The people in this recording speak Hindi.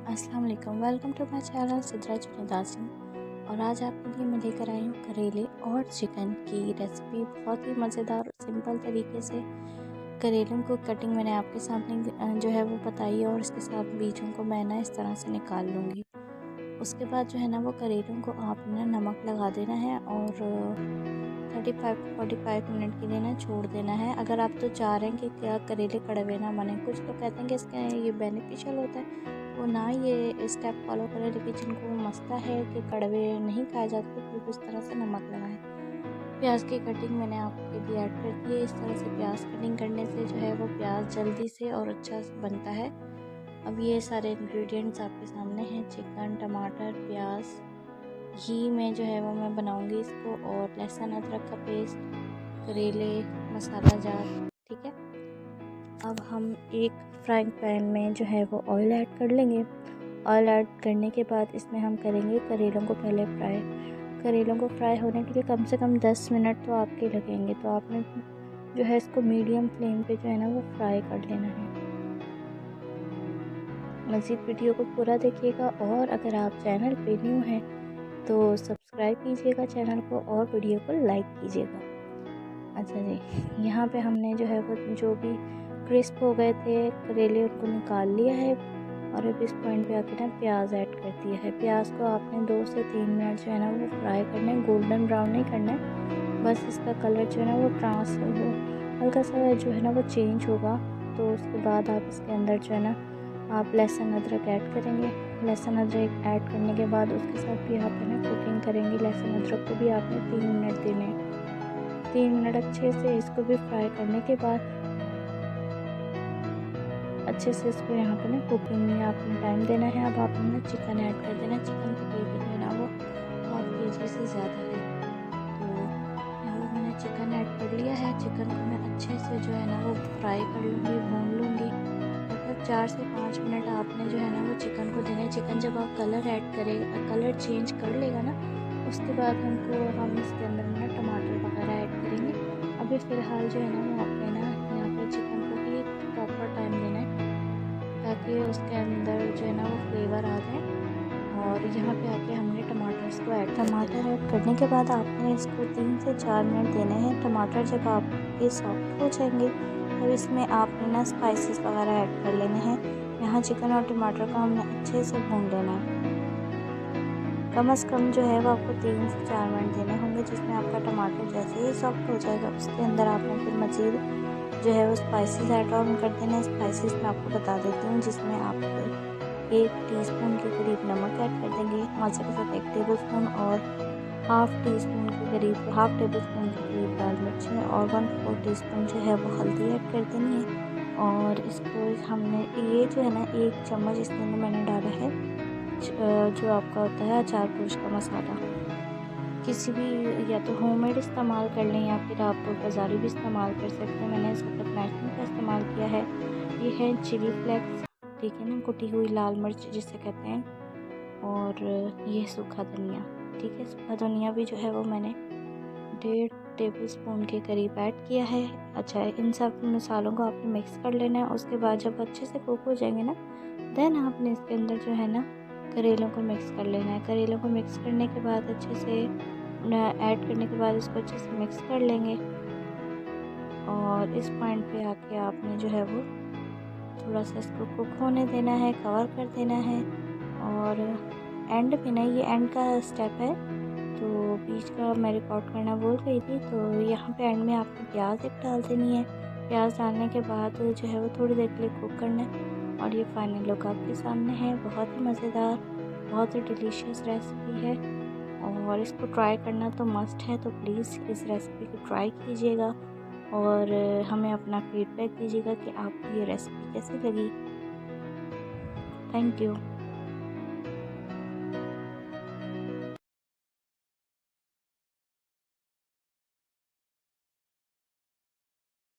अस्सलाम वालेकुम, welcome to my channel Sidra चुनिदासिन। और आज आपके लिए मैं लेकर आई हूँ करेले और चिकन की रेसिपी। बहुत ही मज़ेदार और सिंपल तरीके से करेलों को कटिंग मैंने आपके सामने जो है वो बताई है, और इसके साथ बीजों को मैं ना इस तरह से निकाल लूँगी। उसके बाद जो है ना वो करेलों को आपने नमक लगा देना है और 35-45 मिनट के लिए ना छोड़ देना है। अगर आप तो चाह रहे हैं कि क्या करेले कड़वे ना बने, कुछ लोग कहते हैं कि इसका ये बेनिफिशियल होता है, वो ना ये स्टेप फॉलो करें, लेकिन जिनको मसला है कि कड़वे नहीं खाए जाते तो इस तरह से नमक लगाएं। प्याज की कटिंग मैंने आपके लिए ऐड कर दी है। इस तरह से प्याज कटिंग करने से जो है वो प्याज जल्दी से और अच्छा बनता है। अब ये सारे इंग्रेडिएंट्स आपके सामने हैं, चिकन, टमाटर, प्याज, घी में जो है वो मैं बनाऊंगी इसको, और लहसुन अदरक का पेस्ट, करेले, मसाला जार। ठीक है, अब हम एक फ्राइंग पैन में जो है वो ऑयल ऐड कर लेंगे। ऑयल ऐड करने के बाद इसमें हम करेंगे करेलों को पहले फ्राई। करेलों को फ्राई होने के लिए कम से कम 10 मिनट तो आपके लगेंगे, तो आपने जो है इसको मीडियम फ्लेम पे जो है ना वो फ्राई कर लेना है। मज़ीद वीडियो को पूरा देखिएगा, और अगर आप चैनल पे न्यू हैं तो सब्सक्राइब कीजिएगा चैनल को और वीडियो को लाइक कीजिएगा। अच्छा जी, यहाँ पे हमने जो है वो जो भी क्रिस्प हो गए थे करेले उनको निकाल लिया है, और अब इस पॉइंट पे आके ना प्याज ऐड कर दिया है। प्याज को आपने 2 से 3 मिनट जो है ना वो फ्राई करना है, गोल्डन ब्राउन नहीं करना है, बस इसका कलर जो है ना वो हल्का सा जो है ना वो चेंज होगा। तो उसके बाद आप इसके अंदर जो है ना आप लहसुन अदरक ऐड करेंगे। लहसुन अदरक ऐड करने के बाद उसके साथ भी आप है ना कुकिंग करेंगे। लहसुन अदरक को भी आपने 3 मिनट देने हैं। 3 मिनट अच्छे से इसको भी फ्राई करने के बाद अच्छे से इसको यहाँ पे ना कुकिंग में आपने टाइम देना है। अब आपने ना चिकन ऐड कर देना। चिकन तकरीबन जो है ना वो 1/2 kg से ज़्यादा है, तो यहाँ पर मैंने चिकन ऐड कर लिया है। चिकन को मैं अच्छे से जो है ना वो फ्राई कर लूँगी, भून लूँगी। लगभग 4 से 5 मिनट आपने जो है ना वो चिकन को देना है। चिकन जब आप कलर चेंज कर लेगा ना, उसके बाद हम इसके अंदर ना टमाटर वगैरह ऐड करेंगे। अभी फ़िलहाल जो है ना वो आपने ना यहाँ पे चिकन को ही प्रॉपर टाइम देना है, ताकि उसके अंदर जो है ना वो फ्लेवर आ जाए। और यहाँ पे आके हमने टमाटर ऐड करने के बाद आपने इसको 3 से 4 मिनट देने हैं। टमाटर जब आपके सॉफ्ट हो जाएंगे तो इसमें आपने ना स्पाइसेस वगैरह ऐड कर लेने हैं। यहाँ चिकन और टमाटर को हमने अच्छे से भून लेना है। कम से कम जो है वो आपको 3 से 4 मिनट देने होंगे, जिसमें आपका टमाटर जैसे ही सॉफ्ट हो जाएगा उसके अंदर आपने फिर मज़ीद जो है वो स्पाइसेस ऐड ऑन कर देना। स्पाइसेस मैं आपको बता देती हूँ, जिसमें आप 1 टीस्पून के करीब नमक ऐड कर देंगे, मसाले के साथ 1 टेबल स्पून, और हाफ़ टेबल स्पून के करीब लाल मिर्चें, और 1/4 टीस्पून जो है वो हल्दी ऐड कर देनी है। और इसको हमने ये जो है ना 1 चम्मच इसके अंदर मैंने डाला है जो आपका होता है अचार पुरुष का मसाला। किसी भी या तो होममेड इस्तेमाल कर लें या फिर आप बाज़ारी भी इस्तेमाल कर सकते हैं। मैंने इस वक्त मैग्गी का इस्तेमाल किया है। ये है चिली फ्लेक्स, ठीक है ना, कुटी हुई लाल मिर्च जिसे कहते हैं, और ये सूखा धनिया। ठीक है, सूखा धनिया भी जो है वो मैंने 1.5 टेबल स्पून के करीब ऐड किया है। अच्छा, इन सब मसालों को आपने मिक्स कर लेना है। उसके बाद जब अच्छे से कुक हो जाएंगे ना, देन आपने इसके अंदर जो है ना करेलों को मिक्स कर लेना है। करेलों को मिक्स करने के बाद अच्छे से ऐड करने के बाद इसको अच्छे से मिक्स कर लेंगे। और इस पॉइंट पे आके आपने जो है वो थोड़ा सा इसको कुक होने देना है, कवर कर देना है। और एंड पे ना, ये एंड का स्टेप है, तो बीच का मैं रिकॉर्ड करना भूल गई थी, तो यहाँ पे एंड में आपने प्याज एक डाल देनी है। प्याज डालने के बाद जो है वो थोड़ी देर के लिए कुक करना है, और ये फाइनल लुक आपके सामने है। बहुत ही मज़ेदार, बहुत ही डिलीशियस रेसिपी है, और इसको ट्राई करना तो मस्ट है। तो प्लीज़ इस रेसिपी को ट्राई कीजिएगा, और हमें अपना फीडबैक दीजिएगा कि आपको ये रेसिपी कैसी लगी। Thank you.